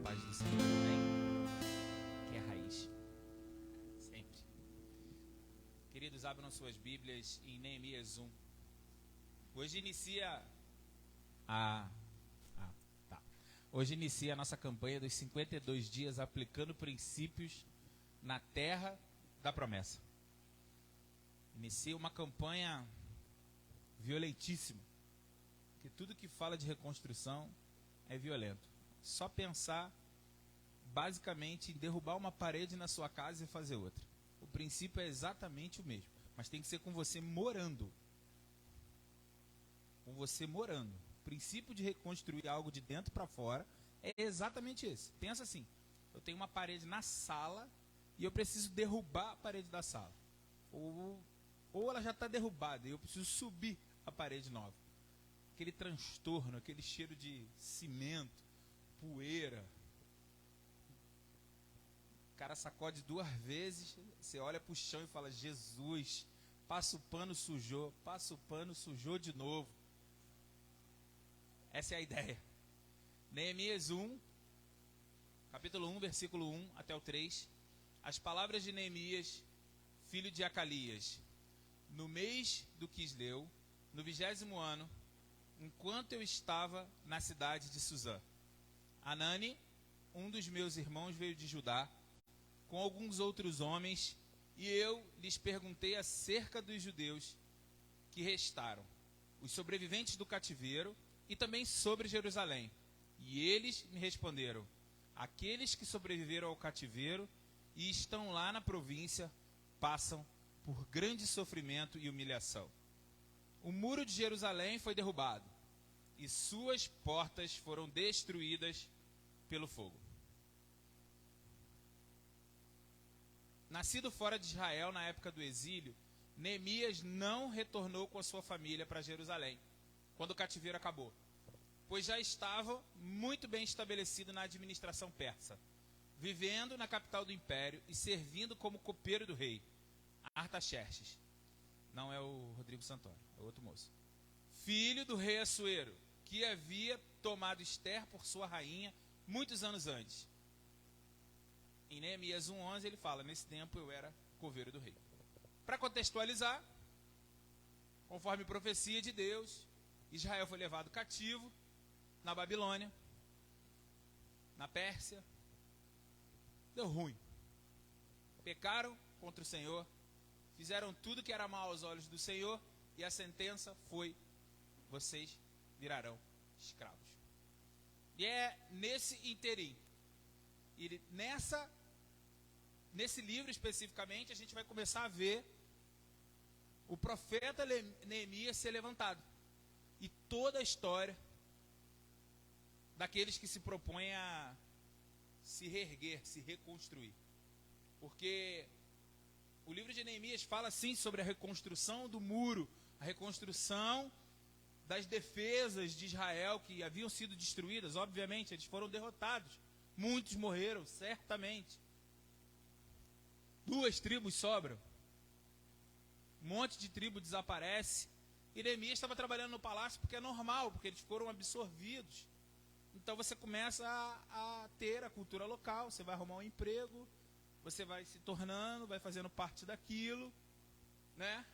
paz do Senhor, amém? Que é a raiz, sempre. Queridos, abram suas Bíblias em Neemias 1. Hoje inicia Hoje inicia a nossa campanha dos 52 dias aplicando princípios na terra da promessa. Inicia uma campanha violentíssima, que tudo que fala de reconstrução é violento. Só pensar basicamente em derrubar uma parede na sua casa e fazer outra. O princípio é exatamente o mesmo, mas tem que ser com você morando. Com você morando. O princípio de reconstruir algo de dentro para fora é exatamente esse. Pensa assim, eu tenho uma parede na sala e eu preciso derrubar a parede da sala. Ou ela já está derrubada e eu preciso subir a parede nova. Aquele transtorno, aquele cheiro de cimento, poeira. O cara sacode 2 vezes, você olha para o chão e fala, Jesus, passa o pano, sujou de novo. Essa é a ideia. Neemias 1, capítulo 1, versículo 1 até o 3. As palavras de Neemias, filho de Acalias. No mês do Quisleu, no 20º ano, enquanto eu estava na cidade de Suzã, Anani, um dos meus irmãos, veio de Judá, com alguns outros homens, e eu lhes perguntei acerca dos judeus que restaram, os sobreviventes do cativeiro, e também sobre Jerusalém. E eles me responderam, aqueles que sobreviveram ao cativeiro e estão lá na província, passam por grande sofrimento e humilhação. O muro de Jerusalém foi derrubado, e suas portas foram destruídas pelo fogo. Nascido fora de Israel na época do exílio, Neemias não retornou com a sua família para Jerusalém, quando o cativeiro acabou, pois já estava muito bem estabelecido na administração persa, vivendo na capital do império e servindo como copeiro do rei, Artaxerxes. Não é o Rodrigo Santoro, é outro moço. Filho do rei Assuero, que havia tomado Ester por sua rainha muitos anos antes. Em Neemias 1:11 ele fala, nesse tempo eu era coveiro do rei. Para contextualizar, conforme profecia de Deus, Israel foi levado cativo na Babilônia, na Pérsia. Deu ruim. Pecaram contra o Senhor, fizeram tudo que era mal aos olhos do Senhor, e a sentença foi, vocês virarão escravos. E é nesse interim, e nesse livro especificamente, a gente vai começar a ver o profeta Neemias ser levantado. E toda a história daqueles que se propõem a se reerguer, se reconstruir. Porque o livro de Neemias fala sim sobre a reconstrução do muro, a reconstrução das defesas de Israel que haviam sido destruídas. Obviamente, eles foram derrotados. Muitos morreram, certamente. 2 tribos sobram. Um monte de tribo desaparece. E Neemias estava trabalhando no palácio porque é normal, porque eles foram absorvidos. Então você começa a ter a cultura local, você vai arrumar um emprego, você vai se tornando, vai fazendo parte daquilo, né?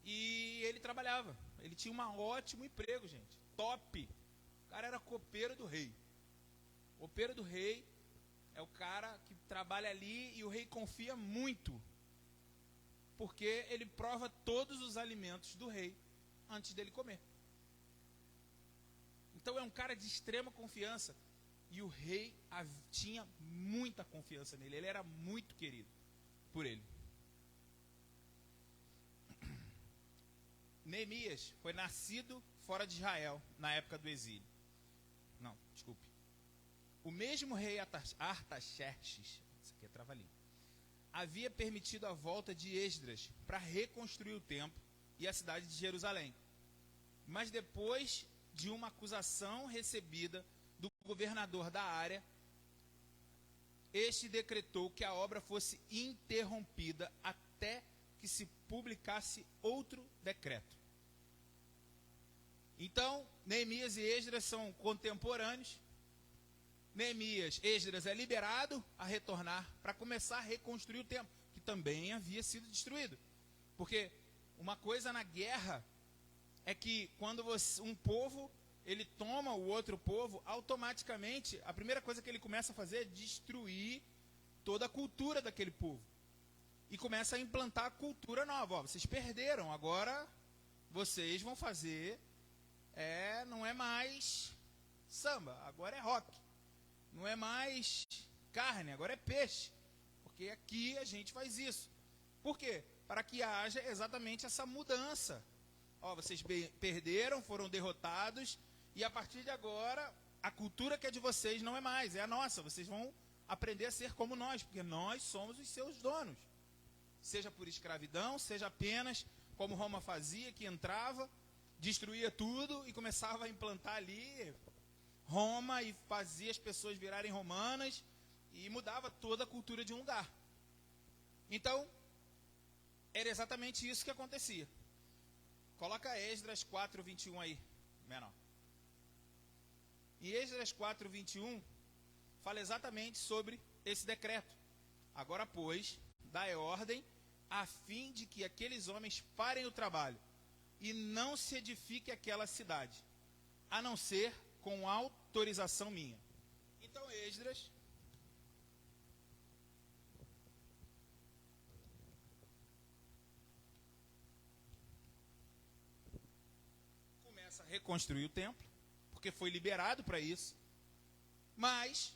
E ele trabalhava, ele tinha um ótimo emprego, gente, top. O cara era copeiro do rei. O copeiro do rei é o cara que trabalha ali e o rei confia muito, porque ele prova todos os alimentos do rei antes dele comer. Então é um cara de extrema confiança. E o rei tinha muita confiança nele. Ele era muito querido por ele. Neemias foi nascido fora de Israel na época do exílio. Não, desculpe. O mesmo rei Artaxerxes, isso aqui é trava-língua, havia permitido a volta de Esdras para reconstruir o templo e a cidade de Jerusalém. Mas depois de uma acusação recebida do governador da área, este decretou que a obra fosse interrompida até que se publicasse outro decreto. Então, Neemias e Esdras são contemporâneos, Esdras é liberado a retornar para começar a reconstruir o templo, que também havia sido destruído. Porque uma coisa na guerra é que quando um povo ele toma o outro povo, automaticamente a primeira coisa que ele começa a fazer é destruir toda a cultura daquele povo. E começa a implantar a cultura nova. Ó, vocês perderam, agora vocês vão fazer, não é mais samba, agora é rock. Não é mais carne, agora é peixe. Porque aqui a gente faz isso. Por quê? Para que haja exatamente essa mudança. Ó, vocês perderam, foram derrotados, e a partir de agora, a cultura que é de vocês não é mais, é a nossa. Vocês vão aprender a ser como nós, porque nós somos os seus donos. Seja por escravidão, seja apenas como Roma fazia, que entrava, destruía tudo e começava a implantar ali Roma e fazia as pessoas virarem romanas e mudava toda a cultura de um lugar. Então, era exatamente isso que acontecia. Coloca Esdras 4:21 aí, menor. E Esdras 4:21 fala exatamente sobre esse decreto. Agora, pois, dai ordem a fim de que aqueles homens parem o trabalho e não se edifique aquela cidade, a não ser com autorização minha. Então Esdras começa a reconstruir o templo, porque foi liberado para isso, mas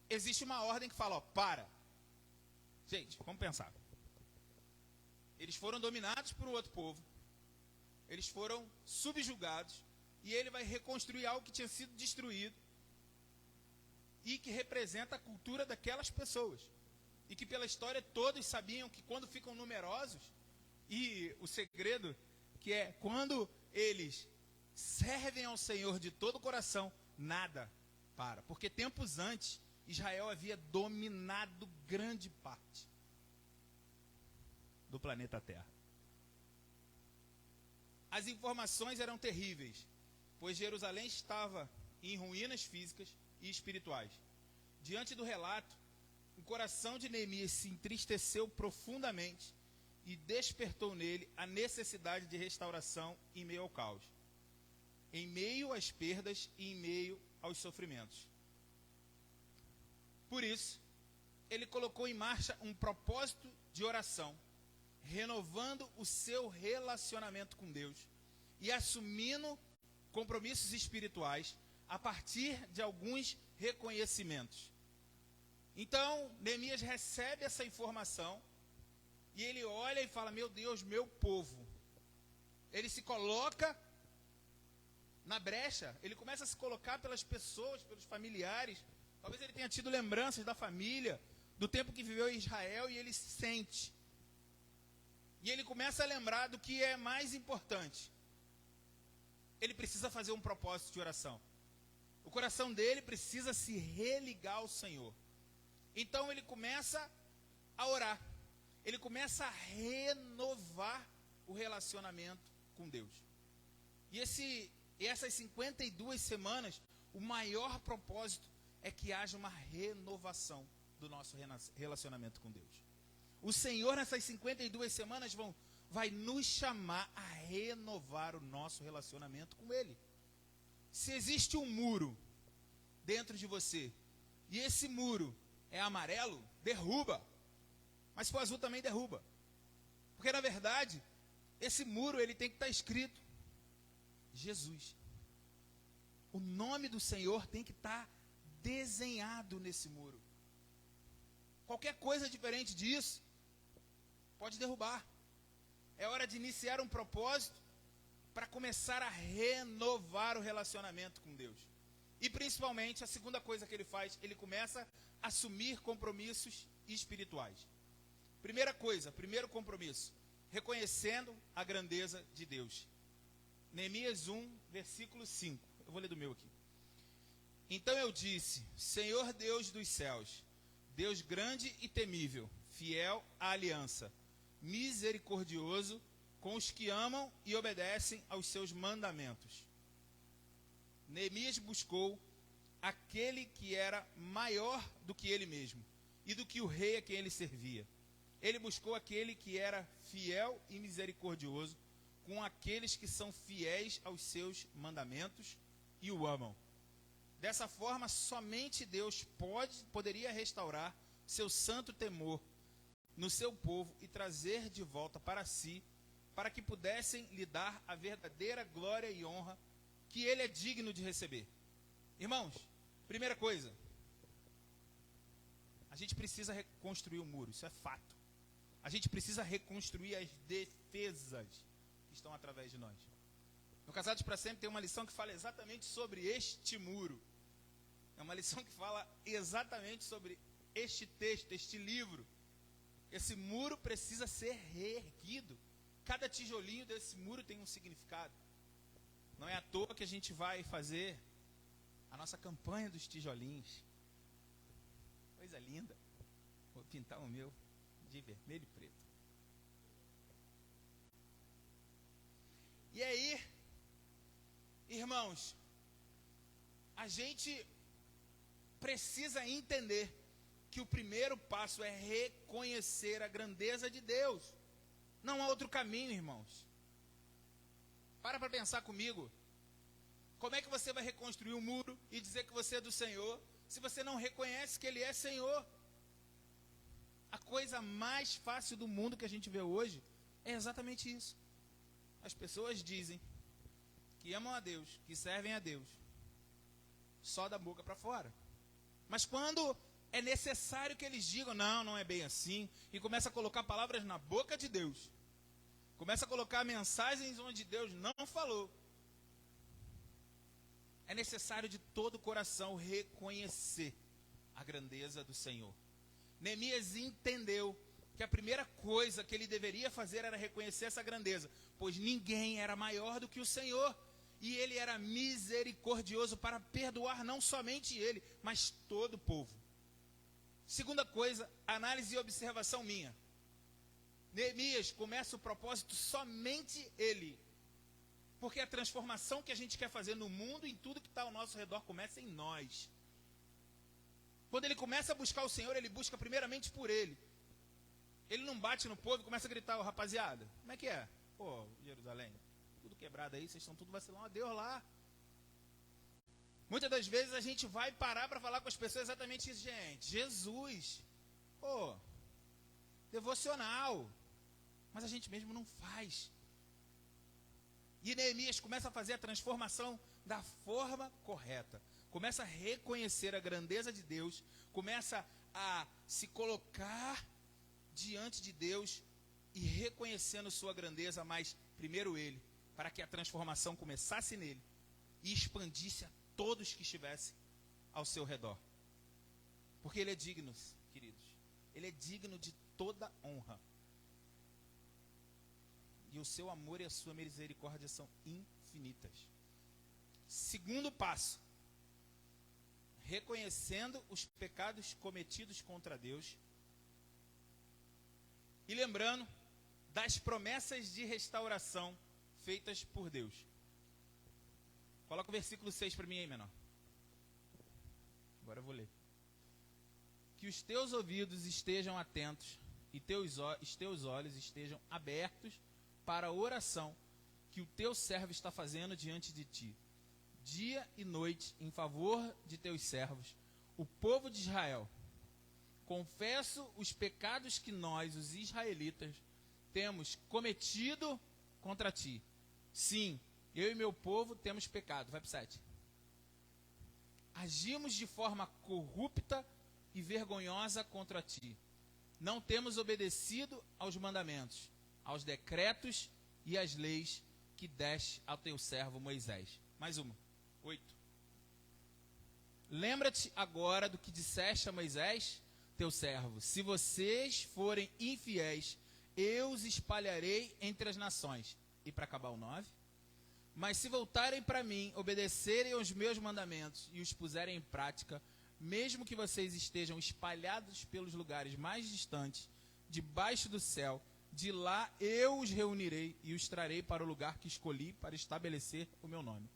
existe uma ordem que fala, ó, para. Gente, vamos pensar. Eles foram dominados por outro povo, eles foram subjugados, e ele vai reconstruir algo que tinha sido destruído e que representa a cultura daquelas pessoas. E que pela história todos sabiam que quando ficam numerosos, e o segredo que é quando eles servem ao Senhor de todo o coração, nada para. Porque tempos antes, Israel havia dominado grande parte do planeta Terra. As informações eram terríveis, pois Jerusalém estava em ruínas físicas e espirituais. Diante do relato, o coração de Neemias se entristeceu profundamente e despertou nele a necessidade de restauração em meio ao caos, em meio às perdas e em meio aos sofrimentos. Por isso, ele colocou em marcha um propósito de oração, renovando o seu relacionamento com Deus e assumindo compromissos espirituais a partir de alguns reconhecimentos. Então, Neemias recebe essa informação e ele olha e fala, meu Deus, meu povo. Ele se coloca na brecha, ele começa a se colocar pelas pessoas, pelos familiares. Talvez ele tenha tido lembranças da família, do tempo que viveu em Israel, e ele se sente. E ele começa a lembrar do que é mais importante. Ele precisa fazer um propósito de oração. O coração dele precisa se religar ao Senhor. Então ele começa a orar. Ele começa a renovar o relacionamento com Deus. E essas 52 semanas, o maior propósito é que haja uma renovação do nosso relacionamento com Deus. O Senhor, nessas 52 semanas, vai nos chamar a renovar o nosso relacionamento com Ele. Se existe um muro dentro de você, e esse muro é amarelo, derruba. Mas se for azul também derruba. Porque na verdade, esse muro ele tem que estar escrito Jesus. O nome do Senhor tem que estar desenhado nesse muro. Qualquer coisa diferente disso pode derrubar. É hora de iniciar um propósito para começar a renovar o relacionamento com Deus. E principalmente, a segunda coisa que ele faz, ele começa a assumir compromissos espirituais. Primeira coisa, primeiro compromisso, reconhecendo a grandeza de Deus. Neemias 1, versículo 5. Eu vou ler do meu aqui. Então eu disse, Senhor Deus dos céus, Deus grande e temível, fiel à aliança, misericordioso com os que amam e obedecem aos seus mandamentos. Neemias buscou aquele que era maior do que ele mesmo e do que o rei a quem ele servia. Ele buscou aquele que era fiel e misericordioso com aqueles que são fiéis aos seus mandamentos e o amam. Dessa forma, somente Deus poderia restaurar seu santo temor no seu povo e trazer de volta para si, para que pudessem lhe dar a verdadeira glória e honra que ele é digno de receber. Irmãos, primeira coisa, a gente precisa reconstruir o muro, isso é fato. A gente precisa reconstruir as defesas que estão através de nós. No Casados para Sempre tem uma lição que fala exatamente sobre este muro. É uma lição que fala exatamente sobre este texto, este livro. Esse muro precisa ser reerguido. Cada tijolinho desse muro tem um significado. Não é à toa que a gente vai fazer a nossa campanha dos tijolinhos. Coisa linda. Vou pintar o meu de vermelho e preto. E aí, irmãos, a gente precisa entender que o primeiro passo é reconhecer a grandeza de Deus. Não há outro caminho, irmãos. Para pensar comigo. Como é que você vai reconstruir um muro e dizer que você é do Senhor, se você não reconhece que Ele é Senhor? A coisa mais fácil do mundo que a gente vê hoje é exatamente isso. As pessoas dizem que amam a Deus, que servem a Deus, só da boca para fora. Mas quando é necessário que eles digam, não é bem assim, e começa a colocar palavras na boca de Deus, começa a colocar mensagens onde Deus não falou, é necessário de todo o coração reconhecer a grandeza do Senhor. Neemias entendeu que a primeira coisa que ele deveria fazer era reconhecer essa grandeza, pois ninguém era maior do que o Senhor, e ele era misericordioso para perdoar não somente ele, mas todo o povo. Segunda coisa, análise e observação minha. Neemias começa o propósito somente ele, porque a transformação que a gente quer fazer no mundo, em tudo que está ao nosso redor, começa em nós. Quando ele começa a buscar o Senhor, ele busca primeiramente por ele. Ele não bate no povo e começa a gritar, rapaziada, como é que é? Pô, Jerusalém, tudo quebrado aí, vocês estão tudo vacilando, Deus lá. Muitas das vezes a gente vai parar para falar com as pessoas exatamente isso, gente. Jesus, pô, devocional, mas a gente mesmo não faz. E Neemias começa a fazer a transformação da forma correta. Começa a reconhecer a grandeza de Deus, começa a se colocar diante de Deus e reconhecendo sua grandeza, mas primeiro ele, para que a transformação começasse nele e expandisse a todos que estivessem ao seu redor. Porque ele é digno, queridos. Ele é digno de toda honra. E o seu amor e a sua misericórdia são infinitas. Segundo passo, reconhecendo os pecados cometidos contra Deus e lembrando das promessas de restauração feitas por Deus. Coloca o versículo 6 para mim aí, menor. Agora eu vou ler. Que os teus ouvidos estejam atentos e teus olhos estejam abertos para a oração que o teu servo está fazendo diante de ti, dia e noite, em favor de teus servos, o povo de Israel. Confesso os pecados que nós, os israelitas, temos cometido contra ti. Sim, eu e meu povo temos pecado. Vai para o 7. Agimos de forma corrupta e vergonhosa contra ti. Não temos obedecido aos mandamentos, aos decretos e às leis que deste ao teu servo Moisés. Mais uma. 8. Lembra-te agora do que disseste a Moisés, teu servo. Se vocês forem infiéis, eu os espalharei entre as nações. E para acabar o 9. Mas se voltarem para mim, obedecerem aos meus mandamentos e os puserem em prática, mesmo que vocês estejam espalhados pelos lugares mais distantes, debaixo do céu, de lá eu os reunirei e os trarei para o lugar que escolhi para estabelecer o meu nome.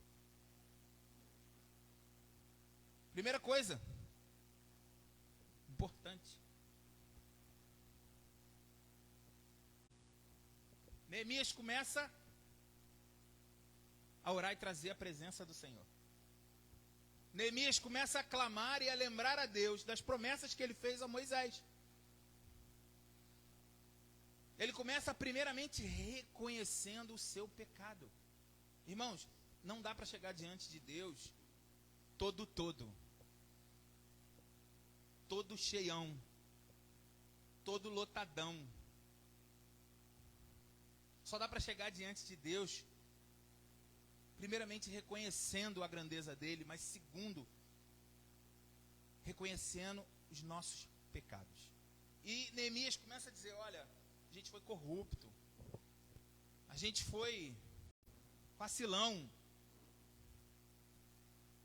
Primeira coisa, importante. Neemias começa a orar e trazer a presença do Senhor. Neemias começa a clamar e a lembrar a Deus das promessas que ele fez a Moisés. Ele começa primeiramente reconhecendo o seu pecado. Irmãos, não dá para chegar diante de Deus todo cheião, todo lotadão. Só dá para chegar diante de Deus primeiramente reconhecendo a grandeza dele, mas segundo, reconhecendo os nossos pecados. E Neemias começa a dizer, olha, a gente foi corrupto, a gente foi vacilão.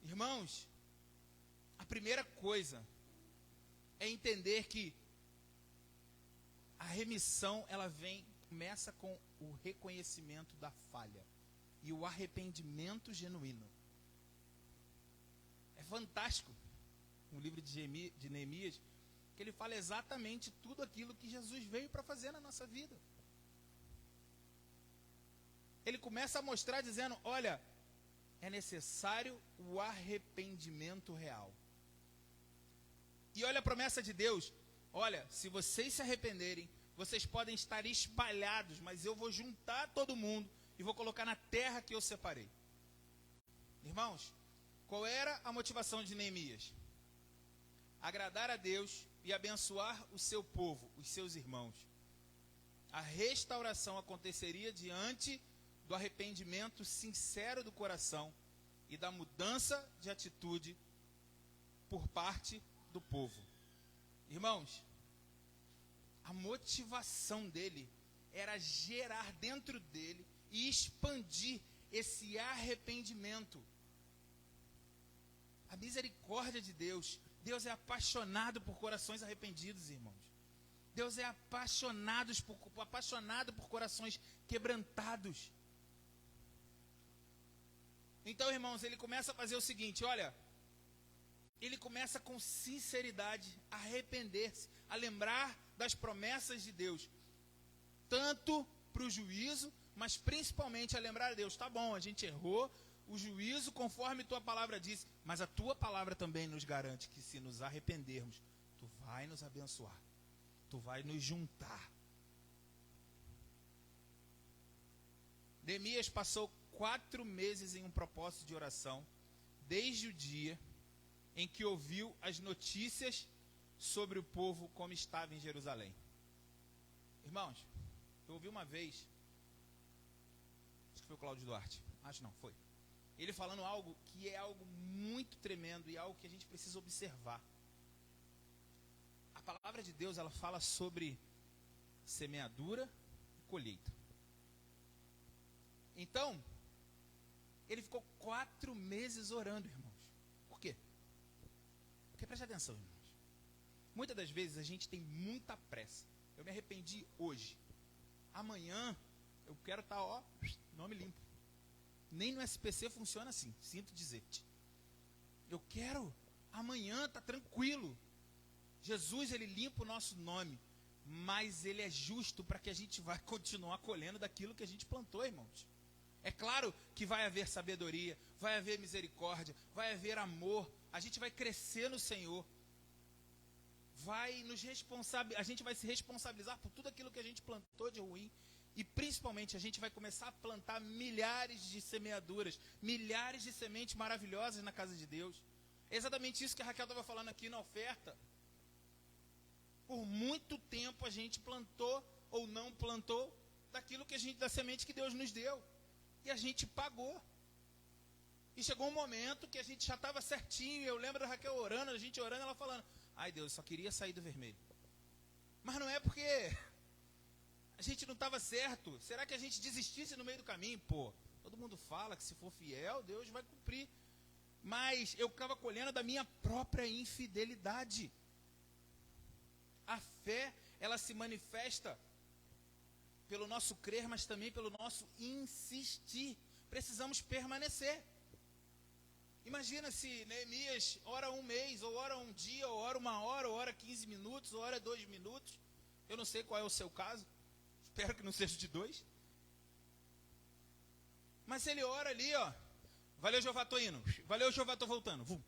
Irmãos, a primeira coisa é entender que a remissão, ela começa com o reconhecimento da falha e o arrependimento genuíno. É fantástico o livro de Neemias, que ele fala exatamente tudo aquilo que Jesus veio para fazer na nossa vida. Ele começa a mostrar dizendo, olha, é necessário o arrependimento real. E olha a promessa de Deus, olha, se vocês se arrependerem, vocês podem estar espalhados, mas eu vou juntar todo mundo e vou colocar na terra que eu separei. Irmãos, qual era a motivação de Neemias? Agradar a Deus e abençoar o seu povo, os seus irmãos. A restauração aconteceria diante do arrependimento sincero do coração e da mudança de atitude por parte do povo. Irmãos, a motivação dele era gerar dentro dele e expandir esse arrependimento. A misericórdia de Deus. Deus é apaixonado por corações arrependidos, irmãos. Deus é apaixonado por corações quebrantados. Então, irmãos, ele começa a fazer o seguinte, olha, ele começa com sinceridade a arrepender-se, a lembrar das promessas de Deus, tanto para o juízo, mas principalmente a lembrar a Deus, tá bom, a gente errou, o juízo conforme tua palavra diz, mas a tua palavra também nos garante que se nos arrependermos, tu vai nos abençoar, tu vai nos juntar. Neemias passou 4 meses em um propósito de oração, desde o dia em que ouviu as notícias sobre o povo como estava em Jerusalém. Irmãos, eu ouvi uma vez, acho que foi o Cláudio Duarte, acho não, foi. Ele falando algo que é algo muito tremendo e algo que a gente precisa observar. A palavra de Deus, ela fala sobre semeadura e colheita. Então, ele ficou 4 meses orando, irmãos. Por quê? Porque preste atenção, irmãos. Muitas das vezes a gente tem muita pressa. Eu me arrependi hoje. Amanhã eu quero estar, nome limpo. Nem no SPC funciona assim, sinto dizer-te. Eu quero, amanhã tá tranquilo. Jesus, ele limpa o nosso nome, mas ele é justo para que a gente vá continuar colhendo daquilo que a gente plantou, irmãos. É claro que vai haver sabedoria, vai haver misericórdia, vai haver amor, a gente vai crescer no Senhor. A gente vai se responsabilizar por tudo aquilo que a gente plantou de ruim. E principalmente a gente vai começar a plantar milhares de semeaduras, milhares de sementes maravilhosas na casa de Deus. É exatamente isso que a Raquel estava falando aqui na oferta. Por muito tempo a gente plantou ou não plantou da semente que Deus nos deu. E a gente pagou. E chegou um momento que a gente já estava certinho. Eu lembro da Raquel orando, a gente orando, ela falando, ai Deus, só queria sair do vermelho. Mas não é porque a gente não estava certo. Será que a gente desistisse no meio do caminho? Pô, todo mundo fala que se for fiel, Deus vai cumprir. Mas eu estava colhendo da minha própria infidelidade. A fé, ela se manifesta pelo nosso crer, mas também pelo nosso insistir. Precisamos permanecer. Imagina se Neemias ora um mês, ou ora um dia, ou ora uma hora, ou ora 15 minutos, ou ora 2 minutos. Eu não sei qual é o seu caso. Espero que não seja de 2. Mas se ele ora ali, ó, valeu Jeová, tô indo, valeu Jeová, tô voltando, vum.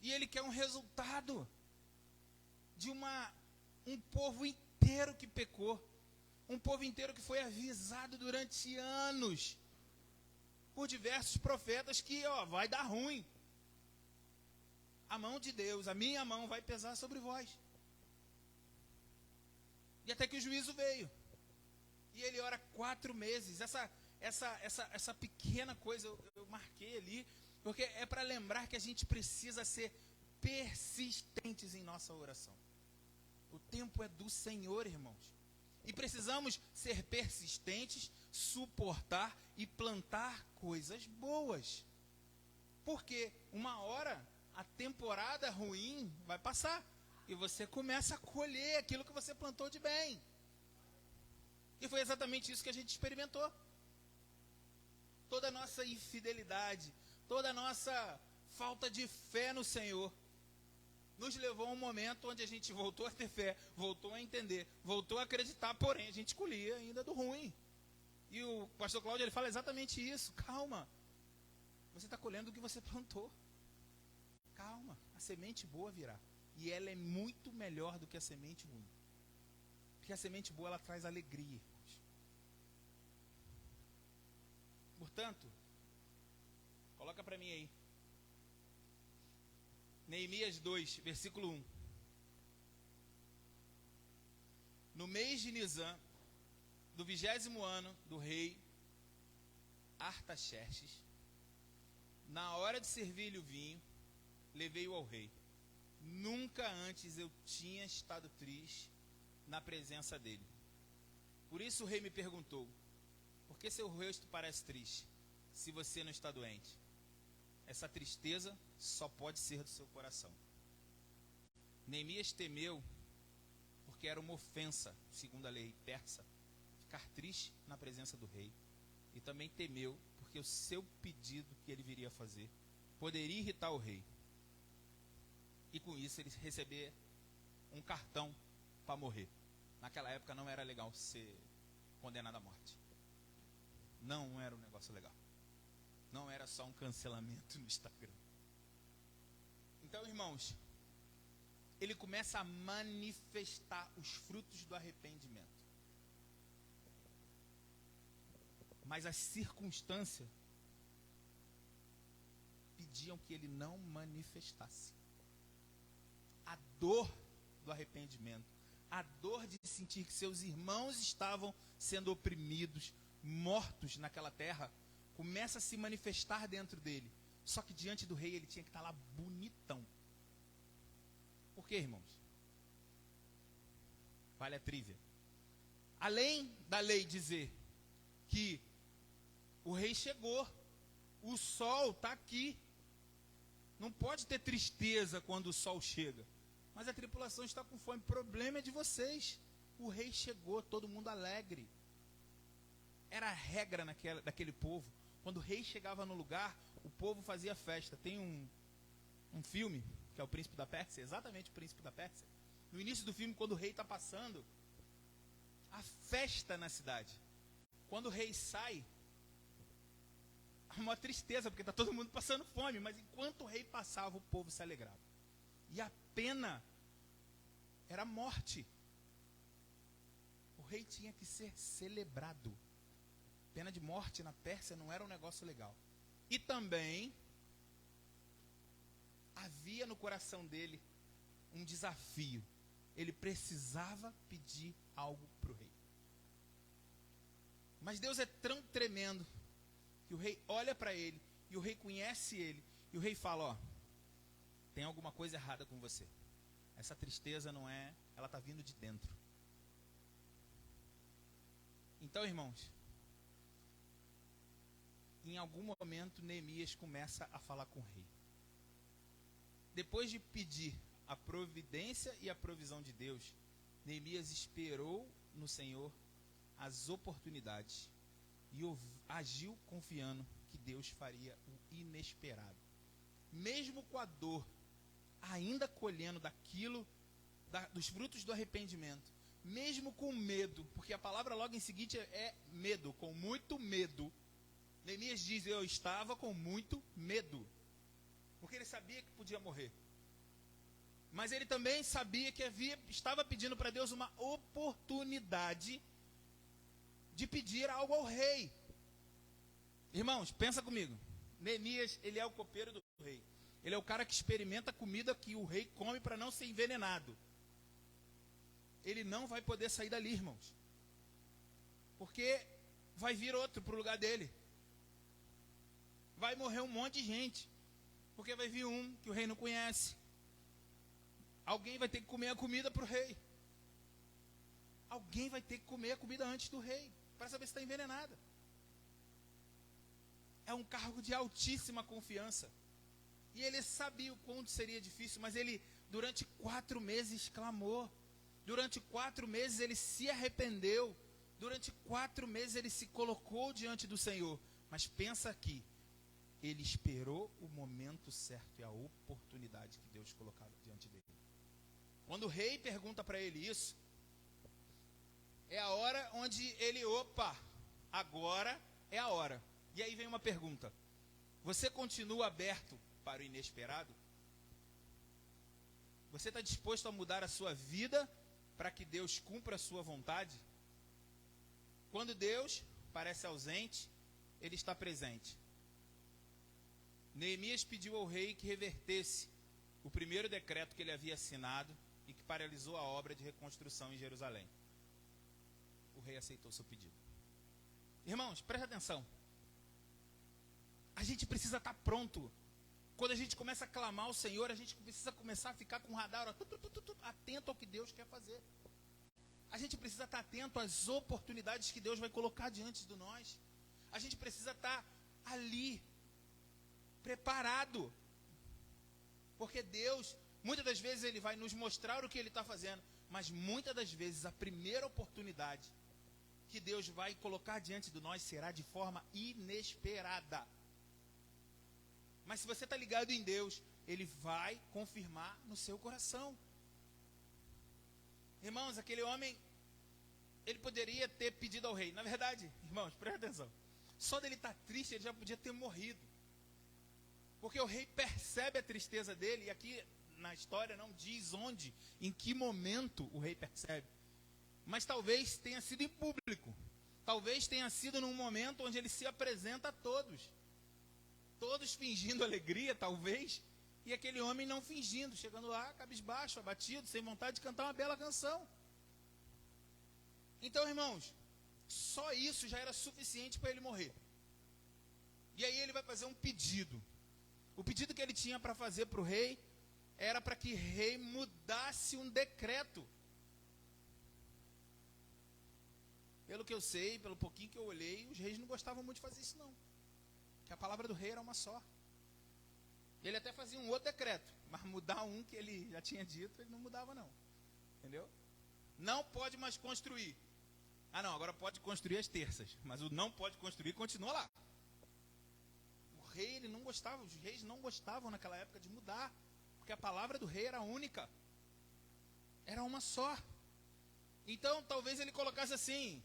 E ele quer um resultado de um povo inteiro que pecou, um povo inteiro que foi avisado durante anos por diversos profetas que, ó, vai dar ruim. A mão de Deus, a minha mão vai pesar sobre vós. E até que o juízo veio. E ele ora 4 meses. Essa pequena coisa eu marquei ali, porque é para lembrar que a gente precisa ser persistentes em nossa oração. O tempo é do Senhor, irmãos. E precisamos ser persistentes, suportar e plantar coisas boas. Porque uma hora a temporada ruim vai passar e você começa a colher aquilo que você plantou de bem. E foi exatamente isso que a gente experimentou. Toda a nossa infidelidade, toda a nossa falta de fé no Senhor nos levou a um momento onde a gente voltou a ter fé, voltou a entender, voltou a acreditar, porém a gente colhia ainda do ruim. E o pastor Cláudio, ele fala exatamente isso. Calma, você está colhendo o que você plantou. Calma, a semente boa virá. E ela é muito melhor do que a semente ruim. Porque a semente boa, ela traz alegria, irmãos. Portanto, coloca para mim aí. Neemias 2, versículo 1. No mês de Nisan, do 20º ano do rei Artaxerxes, na hora de servir-lhe o vinho, levei-o ao rei. Nunca antes eu tinha estado triste na presença dele. Por isso o rei me perguntou: por que seu rosto parece triste, se você não está doente? Essa tristeza só pode ser do seu coração. Neemias temeu, porque era uma ofensa, segundo a lei persa, ficar triste na presença do rei. E também temeu, porque o seu pedido que ele viria fazer poderia irritar o rei. E com isso ele receber um cartão para morrer. Naquela época não era legal ser condenado à morte. Não era um negócio legal. Não era só um cancelamento no Instagram. Então, irmãos, ele começa a manifestar os frutos do arrependimento. Mas as circunstâncias pediam que ele não manifestasse. A dor do arrependimento, a dor de sentir que seus irmãos estavam sendo oprimidos, mortos naquela terra, começa a se manifestar dentro dele. Só que diante do rei ele tinha que estar lá bonitão. Por quê, irmãos? Vale a trívia. Além da lei dizer que o rei chegou, o sol está aqui, não pode ter tristeza quando o sol chega, mas a tripulação está com fome. O problema é de vocês. O rei chegou, todo mundo alegre. Era a regra daquele povo. Quando o rei chegava no lugar, o povo fazia festa. Tem um filme, que é o Príncipe da Pérsia, exatamente o Príncipe da Pérsia. No início do filme, quando o rei está passando, a festa na cidade. Quando o rei sai, há uma tristeza, porque está todo mundo passando fome. Mas enquanto o rei passava, o povo se alegrava. E a pena era a morte. O rei tinha que ser celebrado. Pena de morte na Pérsia não era um negócio legal. E também havia no coração dele um desafio. Ele precisava pedir algo para o rei. Mas Deus é tão tremendo que o rei olha para ele, e o rei conhece ele, e o rei fala: ó, tem alguma coisa errada com você. Essa tristeza não é, ela está vindo de dentro. Então, irmãos, em algum momento Neemias começa a falar com o rei. Depois de pedir a providência e a provisão de Deus, Neemias esperou no Senhor as oportunidades e agiu confiando que Deus faria o inesperado. mesmo com a dor, ainda colhendo dos frutos do arrependimento, mesmo com medo, porque a palavra logo em seguida é medo, com muito medo. Neemias diz: eu estava com muito medo, porque ele sabia que podia morrer. Mas ele também sabia que estava pedindo para Deus uma oportunidade de pedir algo ao rei. Irmãos, pensa comigo. Neemias, ele é o copeiro do rei. Ele é o cara que experimenta a comida que o rei come para não ser envenenado. Ele não vai poder sair dali, irmãos. Porque vai vir outro para o lugar dele. Vai morrer um monte de gente. Porque vai vir um que o rei não conhece. Alguém vai ter que comer a comida para o rei. Alguém vai ter que comer a comida antes do rei, para saber se está envenenada. É um cargo de altíssima confiança. E ele sabia o quanto seria difícil, mas ele, durante 4 meses, clamou. Durante 4 meses ele se arrependeu. Durante 4 meses ele se colocou diante do Senhor. Mas pensa aqui, ele esperou o momento certo e a oportunidade que Deus colocava diante dele. Quando o rei pergunta para ele isso, é a hora onde ele, agora é a hora. E aí vem uma pergunta: você continua aberto para o inesperado? Você está disposto a mudar a sua vida para que Deus cumpra a sua vontade? Quando Deus parece ausente, Ele está presente. Neemias pediu ao rei que revertesse o primeiro decreto que ele havia assinado e que paralisou a obra de reconstrução em Jerusalém. O rei aceitou seu pedido. Irmãos, preste atenção. A gente precisa estar pronto. Quando a gente começa a clamar ao Senhor, a gente precisa começar a ficar com o radar atento ao que Deus quer fazer. A gente precisa estar atento às oportunidades que Deus vai colocar diante de nós. A gente precisa estar ali, preparado. Porque Deus, muitas das vezes, Ele vai nos mostrar o que Ele está fazendo. Mas muitas das vezes, a primeira oportunidade que Deus vai colocar diante de nós será de forma inesperada. Mas se você está ligado em Deus, Ele vai confirmar no seu coração. Irmãos, aquele homem, ele poderia ter pedido ao rei. Na verdade, irmãos, presta atenção. Só dele estar triste, ele já podia ter morrido. Porque o rei percebe a tristeza dele. E aqui na história não diz onde, em que momento o rei percebe. Mas talvez tenha sido em público. Talvez tenha sido num momento onde ele se apresenta a todos. Todos fingindo alegria, talvez. E aquele homem não fingindo, chegando lá, cabisbaixo, abatido, sem vontade de cantar uma bela canção. Então, irmãos, só isso já era suficiente para ele morrer. E aí ele vai fazer um pedido. O pedido que ele tinha para fazer para o rei era para que o rei mudasse um decreto. Pelo que eu sei, pelo pouquinho que eu olhei, os reis não gostavam muito de fazer isso não. Que a palavra do rei era uma só. Ele até fazia um outro decreto, mas mudar um que ele já tinha dito, ele não mudava não. Entendeu? Não pode mais construir. Ah não, agora pode construir as terças, mas o não pode construir continua lá. O rei, ele não gostava, os reis não gostavam naquela época de mudar, porque a palavra do rei era única. Era uma só. Então, talvez ele colocasse assim: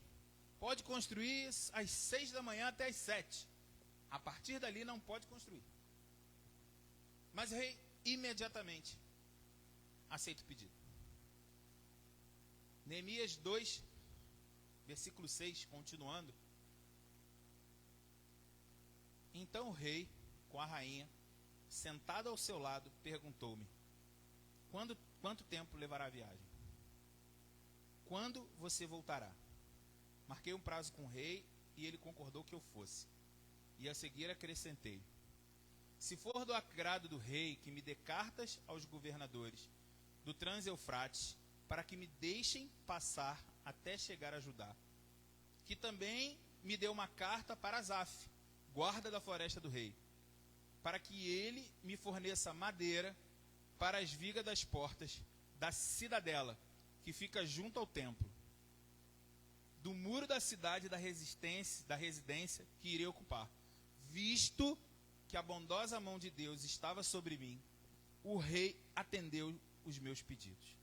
pode construir às 6 da manhã até às 7. A partir dali não pode construir. Mas o rei imediatamente aceita o pedido. Neemias 2, versículo 6, continuando. Então o rei, com a rainha, sentado ao seu lado, perguntou-me: quanto tempo levará a viagem? Quando você voltará? Marquei um prazo com o rei e ele concordou que eu fosse. E a seguir acrescentei: se for do agrado do rei que me dê cartas aos governadores do Trans-Eufrates, para que me deixem passar até chegar a Judá, que também me dê uma carta para Asaf, guarda da floresta do rei, para que ele me forneça madeira para as vigas das portas da cidadela, que fica junto ao templo, do muro da cidade da residência que irei ocupar, visto que a bondosa mão de Deus estava sobre mim, o rei atendeu os meus pedidos.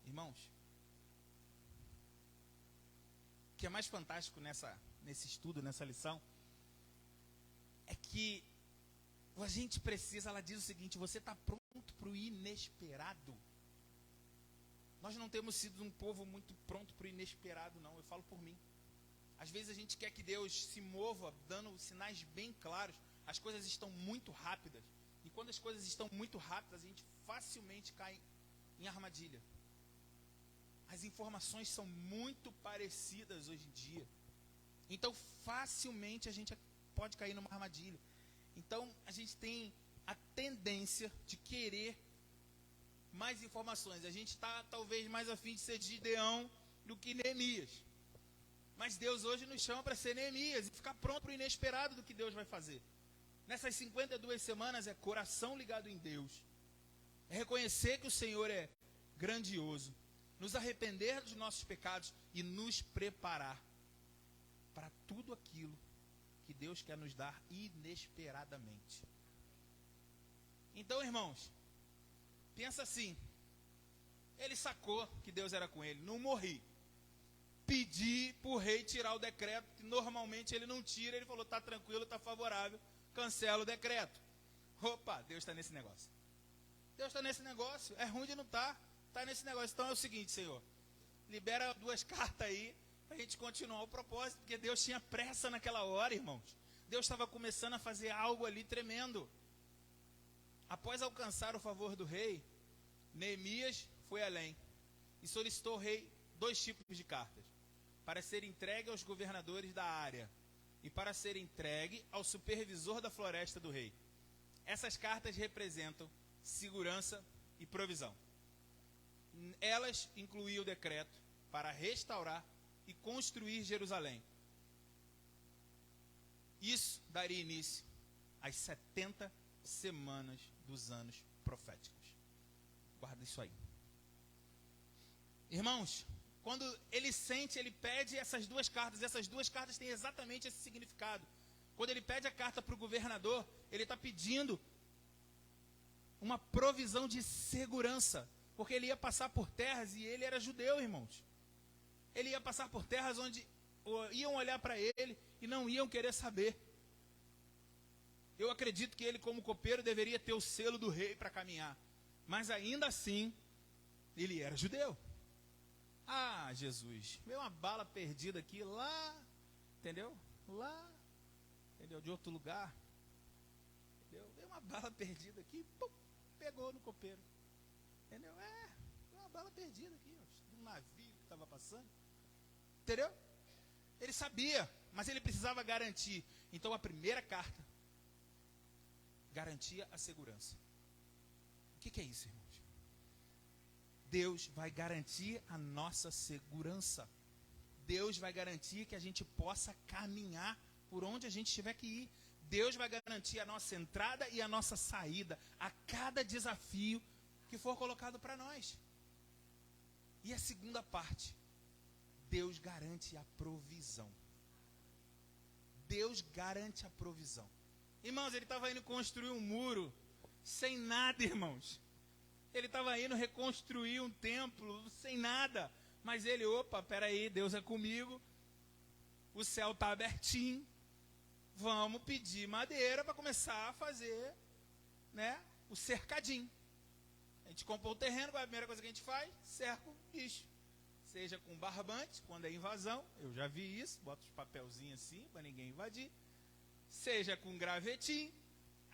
Irmãos, o que é mais fantástico nesse estudo, nessa lição, é que a gente precisa, ela diz o seguinte: você está pronto para o inesperado? Nós não temos sido um povo muito pronto para o inesperado, não. Eu falo por mim. Às vezes a gente quer que Deus se mova, dando sinais bem claros. As coisas estão muito rápidas. E quando as coisas estão muito rápidas, a gente facilmente cai em armadilha. As informações são muito parecidas hoje em dia. Então, facilmente a gente pode cair numa armadilha. Então, a gente tem a tendência de querer mais informações. A gente está, talvez, mais afim de ser Gideão do que Neemias. Mas Deus hoje nos chama para ser Neemias e ficar pronto para o inesperado do que Deus vai fazer. Nessas 52 semanas é coração ligado em Deus. É reconhecer que o Senhor é grandioso. Nos arrepender dos nossos pecados e nos preparar para tudo aquilo que Deus quer nos dar inesperadamente. Então, irmãos, pensa assim: ele sacou que Deus era com ele, não morri. Pedi para o rei tirar o decreto, que normalmente ele não tira. Ele falou: está tranquilo, está favorável, cancela o decreto. Opa, Deus está nesse negócio. Deus está nesse negócio, é ruim de não estar, está nesse negócio. Então é o seguinte, Senhor, libera 2 cartas aí, para a gente continuar o propósito, porque Deus tinha pressa naquela hora, irmãos. Deus estava começando a fazer algo ali tremendo. Após alcançar o favor do rei, Neemias foi além e solicitou ao rei 2 tipos de cartas, para ser entregue aos governadores da área e para ser entregue ao supervisor da floresta do rei. Essas cartas representam segurança e provisão. Elas incluíam o decreto para restaurar e construir Jerusalém. Isso daria início às 70 semanas dos anos proféticos. Guarda isso aí. Irmãos, quando ele sente, ele pede essas 2 cartas. Essas 2 cartas têm exatamente esse significado. Quando ele pede a carta para o governador, ele está pedindo uma provisão de segurança, porque ele ia passar por terras, e ele era judeu, irmãos. Ele ia passar por terras onde iam olhar para ele e não iam querer saber. Eu acredito que ele, como copeiro, deveria ter o selo do rei para caminhar, mas ainda assim, ele era judeu. Ah, Jesus, veio uma bala perdida aqui lá, entendeu? Lá, entendeu? De outro lugar, entendeu? Veio uma bala perdida aqui, pum, pegou no copeiro, entendeu? Veio uma bala perdida aqui, de um navio que estava passando, entendeu? Ele sabia, mas ele precisava garantir. Então a primeira carta garantia a segurança. O que é isso, irmãos? Deus vai garantir a nossa segurança. Deus vai garantir que a gente possa caminhar por onde a gente tiver que ir. Deus vai garantir a nossa entrada e a nossa saída a cada desafio que for colocado para nós. E a segunda parte, Deus garante a provisão. Deus garante a provisão. Irmãos, ele estava indo construir um muro sem nada, irmãos. Ele estava indo reconstruir um templo sem nada. Mas ele, peraí, Deus é comigo. O céu está abertinho. Vamos pedir madeira para começar a fazer, né, o cercadinho. A gente comprou o terreno, qual é a primeira coisa que a gente faz? Cerca o bicho. Seja com barbante, quando é invasão. Eu já vi isso. Bota os papelzinhos assim para ninguém invadir. Seja com gravetinho.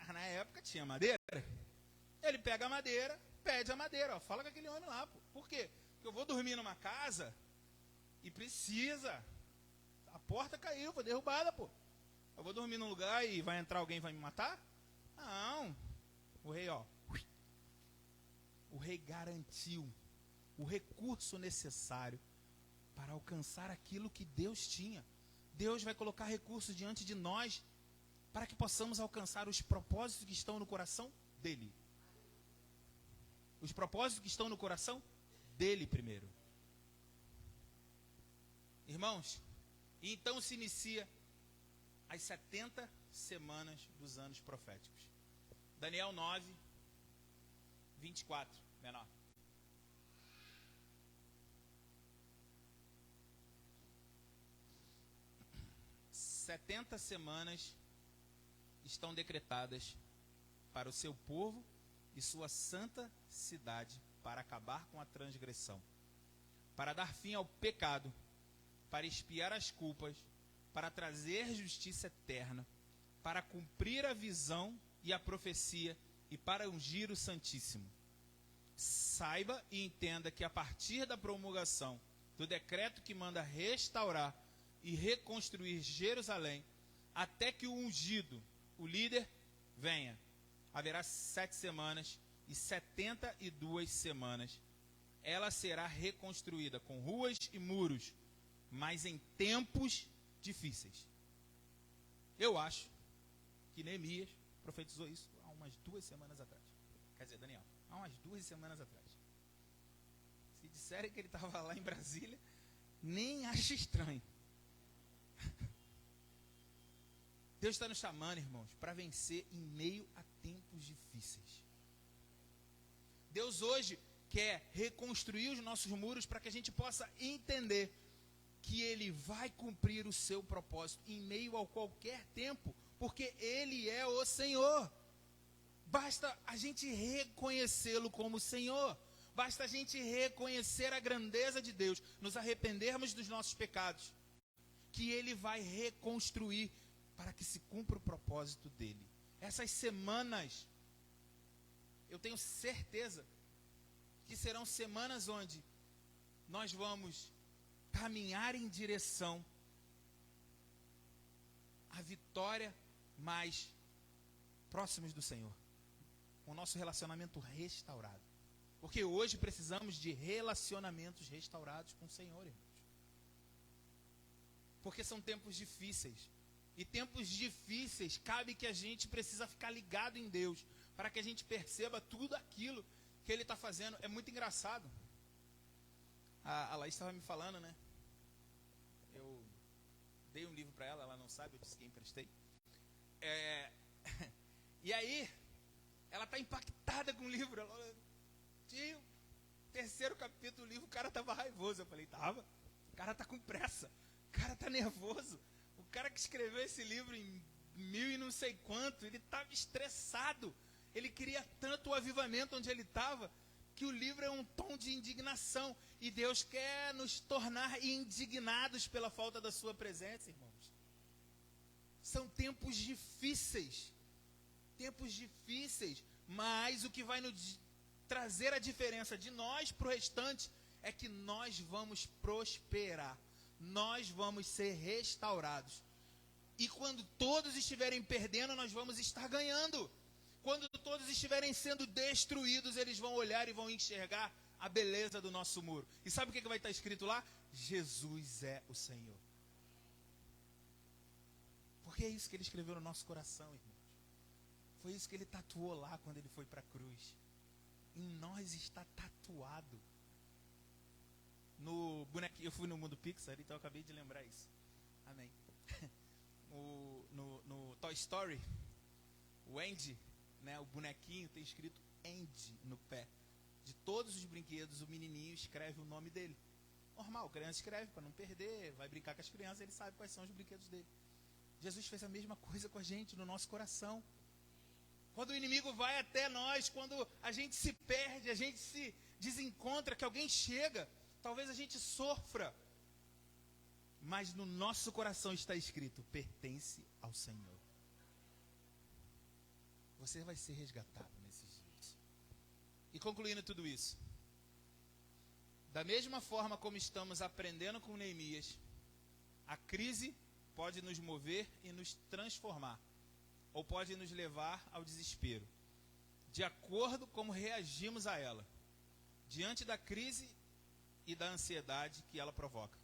Na época tinha madeira. Ele pega a madeira, pede a madeira. Fala com aquele homem lá. Por quê? Porque eu vou dormir numa casa e precisa. A porta caiu, foi derrubada, pô. Eu vou dormir num lugar e vai entrar alguém e vai me matar? Não. O rei, o rei garantiu o recurso necessário para alcançar aquilo que Deus tinha. Deus vai colocar recursos diante de nós para que possamos alcançar os propósitos que estão no coração dele. Os propósitos que estão no coração dele primeiro. Irmãos, e então se inicia as 70 semanas dos anos proféticos. Daniel 9, 24, menor. "70 semanas estão decretadas para o seu povo e sua santa cidade, para acabar com a transgressão, para dar fim ao pecado, para expiar as culpas, para trazer justiça eterna, para cumprir a visão e a profecia e para ungir o Santíssimo. Saiba e entenda que a partir da promulgação do decreto que manda restaurar e reconstruir Jerusalém, até que o ungido, o líder, venha, haverá 7 semanas e 72 semanas. Ela será reconstruída com ruas e muros, mas em tempos difíceis." Eu acho que Neemias profetizou isso há umas 2 semanas atrás. Quer dizer, Daniel, há umas 2 semanas atrás. Se disserem que ele estava lá em Brasília, nem acho estranho. Deus está nos chamando, irmãos, para vencer em meio a tempos difíceis. Deus hoje quer reconstruir os nossos muros para que a gente possa entender que Ele vai cumprir o seu propósito em meio a qualquer tempo, porque Ele é o Senhor. Basta a gente reconhecê-lo como Senhor. Basta a gente reconhecer a grandeza de Deus, nos arrependermos dos nossos pecados, que Ele vai reconstruir para que se cumpra o propósito dEle. Essas semanas, eu tenho certeza que serão semanas onde nós vamos caminhar em direção à vitória mais próximos do Senhor, com o nosso relacionamento restaurado. Porque hoje precisamos de relacionamentos restaurados com o Senhor, irmãos. Porque são tempos difíceis. E tempos difíceis, cabe que a gente precisa ficar ligado em Deus, para que a gente perceba tudo aquilo que Ele está fazendo. É muito engraçado. A Laís estava me falando, né? Eu dei um livro para ela, ela não sabe, eu disse que emprestei. E aí, ela está impactada com o livro. Ela, tio, 3º capítulo do livro, o cara estava raivoso. Eu falei, tava? O cara está com pressa, o cara está nervoso. O cara que escreveu esse livro em 1000 e não sei quanto, ele estava estressado. Ele queria tanto o avivamento onde ele estava, que o livro é um tom de indignação. E Deus quer nos tornar indignados pela falta da sua presença, irmãos. São tempos difíceis. Tempos difíceis. Mas o que vai nos trazer a diferença de nós para o restante é que nós vamos prosperar. Nós vamos ser restaurados. E quando todos estiverem perdendo, nós vamos estar ganhando. Quando todos estiverem sendo destruídos, eles vão olhar e vão enxergar a beleza do nosso muro. E sabe o que vai estar escrito lá? Jesus é o Senhor. Porque é isso que Ele escreveu no nosso coração, irmãos. Foi isso que Ele tatuou lá quando Ele foi para a cruz. Em nós está tatuado. No bonequinho, eu fui no Mundo Pixar, então eu acabei de lembrar isso. Amém. No Toy Story, o Andy, né, o bonequinho tem escrito Andy no pé. De todos os brinquedos, o menininho escreve o nome dele. Normal, a criança escreve para não perder, vai brincar com as crianças, ele sabe quais são os brinquedos dele. Jesus fez a mesma coisa com a gente, no nosso coração. Quando o inimigo vai até nós, quando a gente se perde, a gente se desencontra, que alguém chega, talvez a gente sofra, mas no nosso coração está escrito, pertence ao Senhor. Você vai ser resgatado nesses dias. E concluindo tudo isso, da mesma forma como estamos aprendendo com Neemias, a crise pode nos mover e nos transformar, ou pode nos levar ao desespero, de acordo com como reagimos a ela, diante da crise e da ansiedade que ela provoca.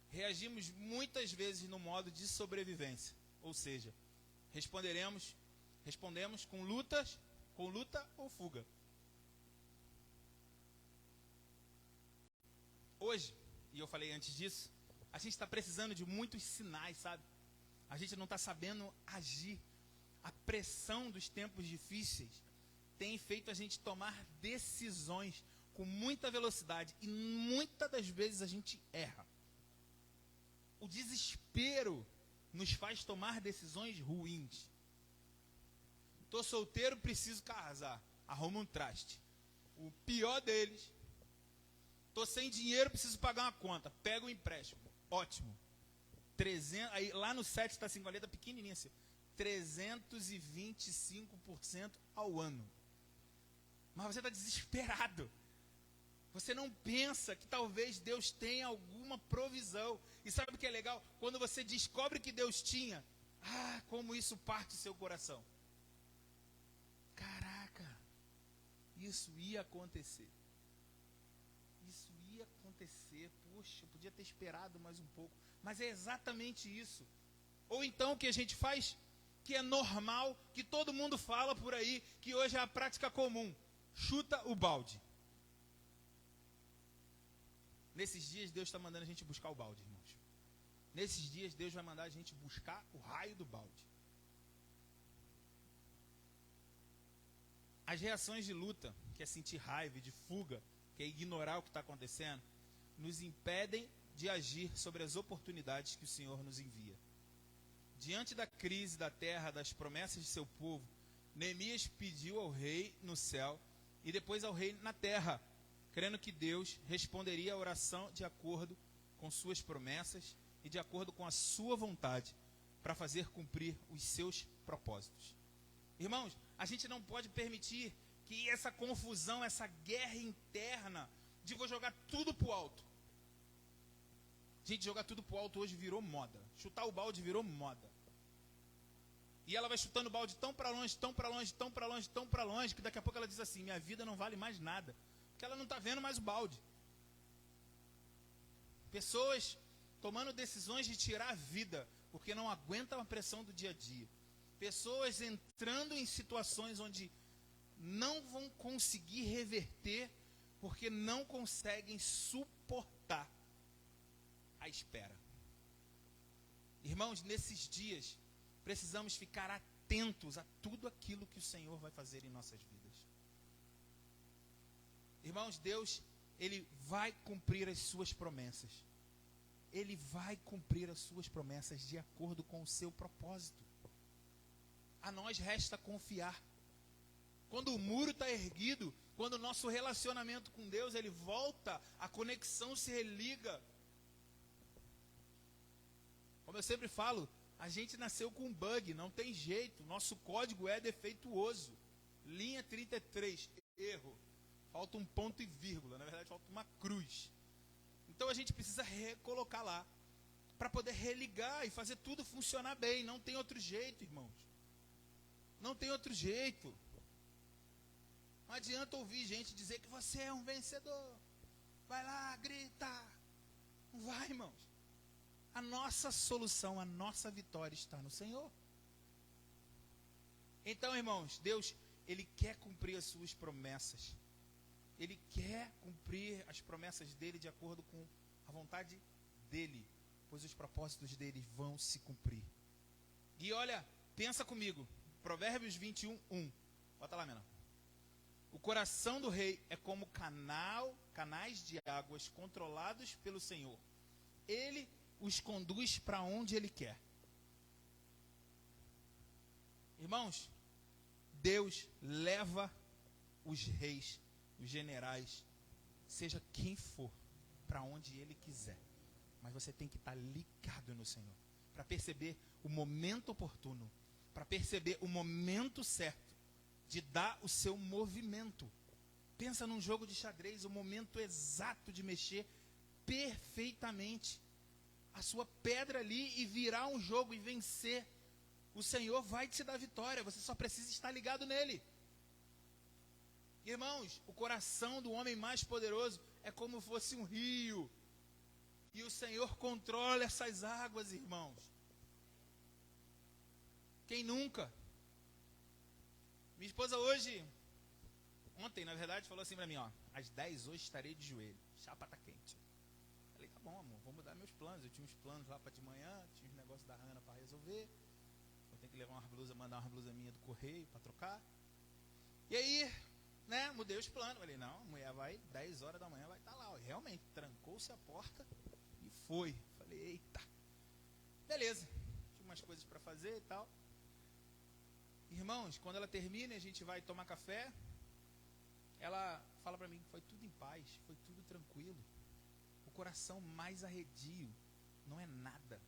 Reagimos muitas vezes no modo de sobrevivência, ou seja, respondemos com luta ou fuga. Hoje, e eu falei antes disso, a gente está precisando de muitos sinais, sabe? A gente não está sabendo agir. A pressão dos tempos difíceis tem feito a gente tomar decisões com muita velocidade. E muitas das vezes a gente erra. O desespero nos faz tomar decisões ruins. Estou solteiro, preciso casar. Arruma um traste. O pior deles. Estou sem dinheiro, preciso pagar uma conta. Pega um empréstimo. Ótimo. 300, aí, lá no 7 está assim, com a letra pequenininha assim. 325% ao ano. Mas você está desesperado. Você não pensa que talvez Deus tenha alguma provisão. E sabe o que é legal? Quando você descobre que Deus tinha, como isso parte do seu coração. Caraca, isso ia acontecer. Isso ia acontecer. Poxa, eu podia ter esperado mais um pouco. Mas é exatamente isso. Ou então o que a gente faz, que é normal, que todo mundo fala por aí, que hoje é a prática comum. Chuta o balde. Nesses dias Deus está mandando a gente buscar o balde, irmãos. Nesses dias Deus vai mandar a gente buscar o raio do balde. As reações de luta, que é sentir raiva, de fuga, que é ignorar o que está acontecendo, nos impedem de agir sobre as oportunidades que o Senhor nos envia. Diante da crise da terra, das promessas de seu povo, Neemias pediu ao rei no céu e depois ao rei na terra, crendo que Deus responderia a oração de acordo com suas promessas e de acordo com a sua vontade para fazer cumprir os seus propósitos. Irmãos, a gente não pode permitir que essa confusão, essa guerra interna de vou jogar tudo pro alto. Gente, jogar tudo pro alto hoje virou moda. Chutar o balde virou moda. E ela vai chutando o balde tão para longe, tão para longe, tão para longe, tão para longe, que daqui a pouco ela diz assim, minha vida não vale mais nada. Porque ela não está vendo mais o balde. Pessoas tomando decisões de tirar a vida, porque não aguentam a pressão do dia a dia. Pessoas entrando em situações onde não vão conseguir reverter, porque não conseguem suportar a espera. Irmãos, nesses dias, precisamos ficar atentos a tudo aquilo que o Senhor vai fazer em nossas vidas. Irmãos, Deus, Ele vai cumprir as suas promessas. Ele vai cumprir as suas promessas de acordo com o seu propósito. A nós resta confiar. Quando o muro está erguido, quando o nosso relacionamento com Deus, ele volta, a conexão se religa. Como eu sempre falo, a gente nasceu com um bug, não tem jeito. Nosso código é defeituoso. Linha 33, erro. Falta um ponto e vírgula, na verdade falta uma cruz. Então a gente precisa recolocar lá, para poder religar e fazer tudo funcionar bem. Não tem outro jeito, irmãos. Não tem outro jeito. Não adianta ouvir gente dizer que você é um vencedor. Vai lá, grita. Não vai, irmãos. A nossa solução, a nossa vitória está no Senhor. Então, irmãos, Deus, Ele quer cumprir as suas promessas. Ele quer cumprir as promessas dEle de acordo com a vontade dEle, pois os propósitos dEle vão se cumprir. E olha, pensa comigo, Provérbios 21:1. Bota lá, menor. O coração do rei é como canais de águas controlados pelo Senhor. Ele os conduz para onde Ele quer. Irmãos, Deus leva os reis, os generais, seja quem for, para onde Ele quiser. Mas você tem que estar ligado no Senhor, para perceber o momento oportuno, para perceber o momento certo de dar o seu movimento. Pensa num jogo de xadrez, o momento exato de mexer perfeitamente a sua pedra ali e virar um jogo e vencer. O Senhor vai te dar vitória, você só precisa estar ligado nele. Irmãos, o coração do homem mais poderoso é como fosse um rio. E o Senhor controla essas águas, irmãos. Quem nunca? Minha esposa ontem, na verdade, falou assim para mim, às 10 hoje estarei de joelho. Chapa tá quente. Falei, tá bom, amor, vou mudar meus planos. Eu tinha uns planos lá para de manhã, tinha uns negócios da Hannah para resolver. Eu tenho que levar umas blusas, mandar umas blusas minhas do correio para trocar. E aí, né, mudei os planos. Falei, não, a mulher vai, 10 horas da manhã vai estar lá. Realmente, trancou-se a porta e foi. Falei, eita. Beleza, tinha umas coisas para fazer e tal. Irmãos, quando ela termina e a gente vai tomar café, ela fala para mim, foi tudo em paz, foi tudo tranquilo. O coração mais arredio, não é nada.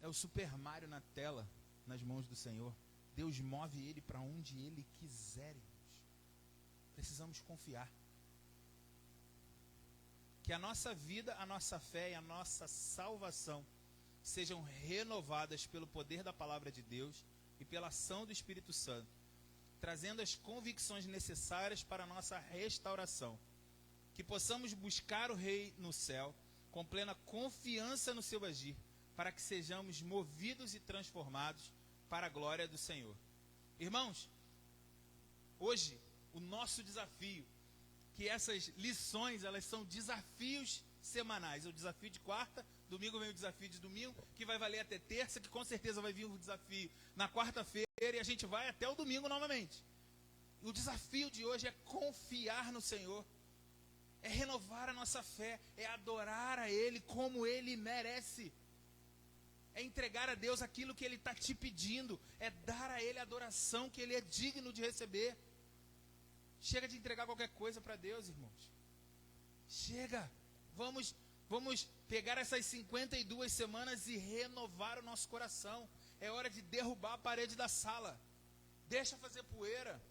É o Super Mario na tela, nas mãos do Senhor. Deus move ele para onde Ele quiser, irmãos. Precisamos confiar. Que a nossa vida, a nossa fé e a nossa salvação sejam renovadas pelo poder da palavra de Deus e pela ação do Espírito Santo, trazendo as convicções necessárias para a nossa restauração. Que possamos buscar o Rei no céu, com plena confiança no seu agir, para que sejamos movidos e transformados para a glória do Senhor. Irmãos, hoje o nosso desafio, que essas lições, elas são desafios semanais. É o desafio de quarta, domingo vem o desafio de domingo, que vai valer até terça, que com certeza vai vir o desafio na quarta-feira e a gente vai até o domingo novamente. O desafio de hoje é confiar no Senhor, é renovar a nossa fé, é adorar a Ele como Ele merece, é entregar a Deus aquilo que Ele está te pedindo, é dar a Ele a adoração que Ele é digno de receber. Chega de entregar qualquer coisa para Deus, irmãos. Chega, vamos pegar essas 52 semanas e renovar o nosso coração. É hora de derrubar a parede da sala. Deixa fazer poeira.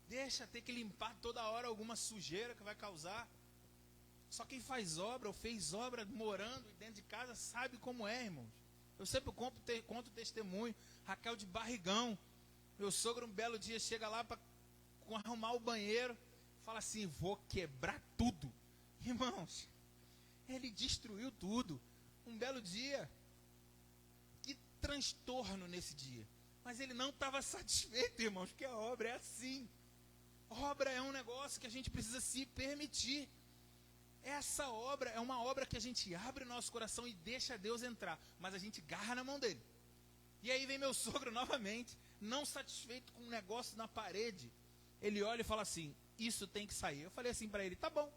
Deixa ter que limpar toda hora alguma sujeira que vai causar. Só quem faz obra ou fez obra morando dentro de casa sabe como é, irmãos. Eu sempre conto testemunho. Raquel de Barrigão. Meu sogro um belo dia chega lá para arrumar o banheiro. Fala assim, vou quebrar tudo. Irmãos, ele destruiu tudo. Um belo dia. Que transtorno nesse dia. Mas ele não estava satisfeito, irmãos, porque a obra é assim. Obra é um negócio que a gente precisa se permitir. Essa obra é uma obra que a gente abre o nosso coração e deixa Deus entrar. Mas a gente garra na mão dele. E aí vem meu sogro novamente, não satisfeito com um negócio na parede. Ele olha e fala assim, isso tem que sair. Eu falei assim para ele, tá bom.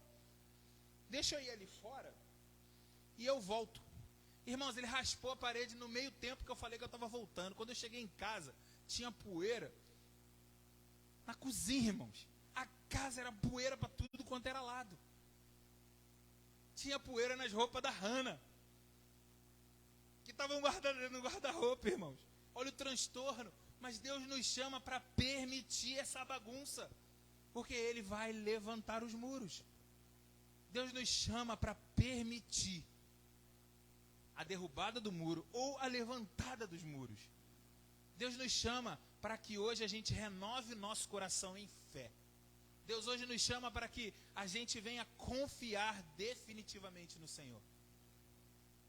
Deixa eu ir ali fora e eu volto. Irmãos, ele raspou a parede no meio tempo que eu falei que eu estava voltando. Quando eu cheguei em casa, tinha poeira na cozinha, irmãos. A casa era poeira para tudo quanto era lado. Tinha poeira nas roupas da Hannah, que estavam guardadas no guarda-roupa, irmãos. Olha o transtorno. Mas Deus nos chama para permitir essa bagunça, porque Ele vai levantar os muros. Deus nos chama para permitir a derrubada do muro ou a levantada dos muros. Deus nos chama para que hoje a gente renove nosso coração em fé. Deus hoje nos chama para que a gente venha confiar definitivamente no Senhor.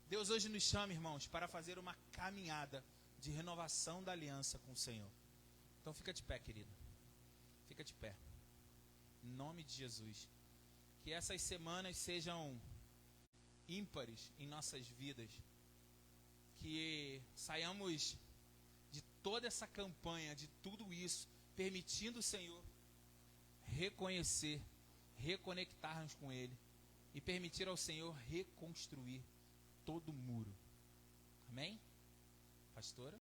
Deus hoje nos chama, irmãos, para fazer uma caminhada de renovação da aliança com o Senhor. Então fica de pé, querido. Fica de pé. Em nome de Jesus. Que essas semanas sejam ímpares em nossas vidas. Que saiamos de toda essa campanha, de tudo isso, permitindo o Senhor reconhecer, reconectar-nos com Ele e permitir ao Senhor reconstruir todo o muro. Amém? Pastora?